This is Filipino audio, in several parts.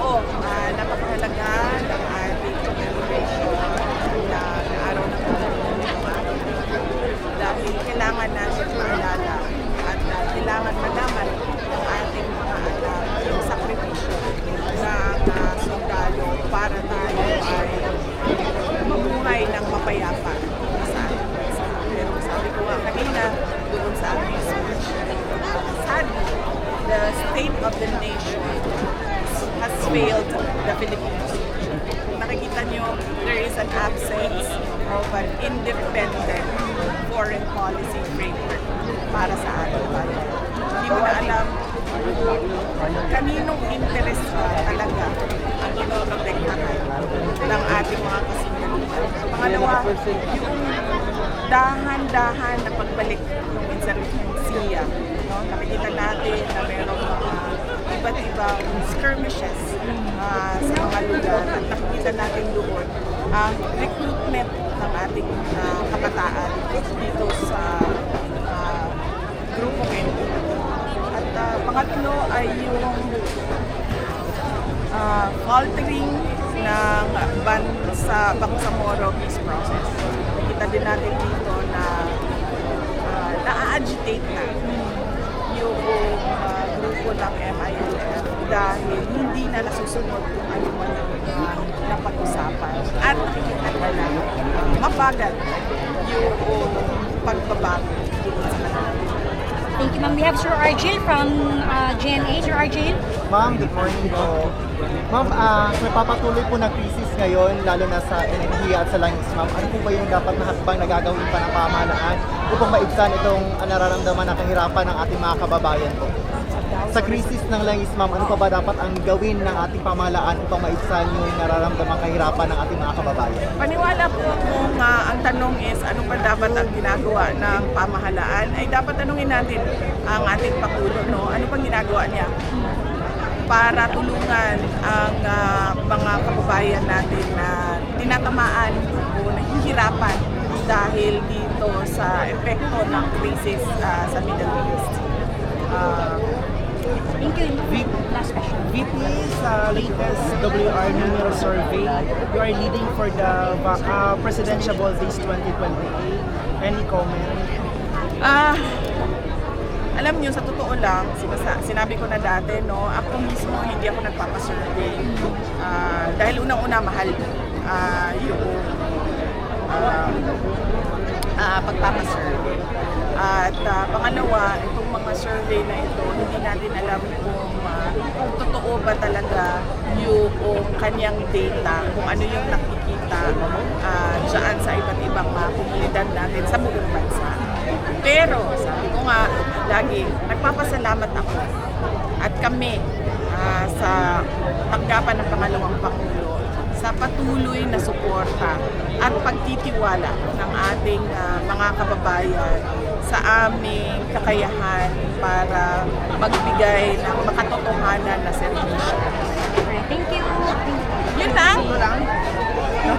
totoo, napakahalaga ng ating commemoration na araw ng pagkakas dahil kailangan natin maalala at kailangan malaman ng ating mga anak yung sakripisyo ng sundalo para tayo ay mabuhay ng mapayapa sa ating bansa. Pero sabi ko nga kanina, doon sa ating speech, sadly, the state of the nation has failed the Philippines. Nakikita nyo, there is an absence of an independent foreign policy framework para sa ating bansa. Hindi mo na alam kaninong interest talaga ang inoprotektahan ng ating mga kasundaluhan. Pangalawa, yung dahan-dahan na pagbalik ng insurgensiya. No? Nakikita natin na mayroong mga iba't ibang skirmishes sa mga lugar at nakikita natin doon ang recruitment ng ating kabataan dito sa grupong ito. At pangatlo ay yung faltering ng Bangsamoro peace process. Nakikita din natin dito na na-agitate na yung grupo ng MILF dahil hindi na nasusunod kung ano man ang napag-usapan. At nakikita na mabagal yung pagbabago dito sa kanila. Thank you, ma'am. We have Sir Argel from GNA. Sir Argel? Ma'am, good morning po. Ma'am, napapatuloy po na crisis ngayon, lalo na sa enerhiya at sa langis, ma'am. Ano po ba yung dapat na hakbang na gagawin pa ng pamahalaan upang maibsan itong nararamdaman na kahirapan ng ating mga kababayan po? Sa krisis ng langis, ma'am, ano pa ba dapat ang gawin ng ating pamahalaan upang maibsan yung nararamdaman kahirapan ng ating mga kababayan? Paniwala po kung ang tanong is ano pa dapat ang ginagawa ng pamahalaan, ay dapat tanungin natin ang ating Pangulo, no? Ano pang ginagawa niya para tulungan ang mga kababayan natin na tinatamaan o nahihirapan dahil dito sa epekto ng krisis sa Middle East. Thank you. Last question. VP, sa latest WR numero survey, you are leading for the Presidential Days 2028. Any comment? Alam niyo, sa totoo lang, sinabi ko na dati, no, ako mismo hindi ako nagpapasurvey. Dahil unang-una mahal yung pagpapasurvey. At pangalawa, itong mga survey na ito, hindi natin alam kung totoo ba talaga yung kanyang data, kung ano yung nakikita dyan sa iba't ibang komunidad natin sa buong bansa. Pero, sabi ko nga, lagi, nagpapasalamat ako at kami sa tanggapan ng pangalawang Pangulo sa patuloy na suporta at pagtitiwala ng ating mga kababayan sa aming kakayahan para magbigay ng makatotohanan na serbisyo. Thank you. Yun lang.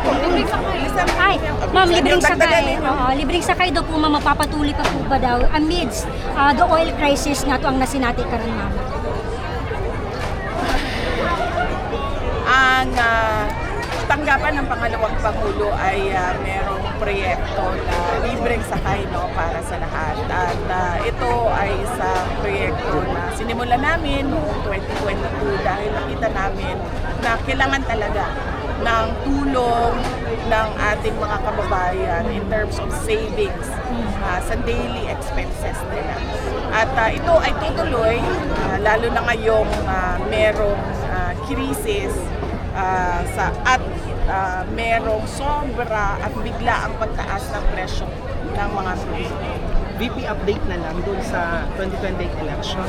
Libreng sakay. Ay, ma'am, libreng sakay. Libreng sakay daw po, ma'am, mapapatuloy pa po ba daw amidst the oil crisis nga to ang nasinati karon, ma'am? Ang tanggapan ng pangalawang Pangulo ay merong proyekto na libreng sakay, no, para sa lahat. At ito ay isang proyekto na sinimulan namin noong 2022 dahil nakita namin na kailangan talaga ng tulong ng ating mga kababayan in terms of savings sa daily expenses nila. At ito ay tutuloy, lalo na ngayong merong krisis at merong sobra at bigla ang pagtaas ng presyo ng mga produkto. VP, update na lang dun sa 2028 election.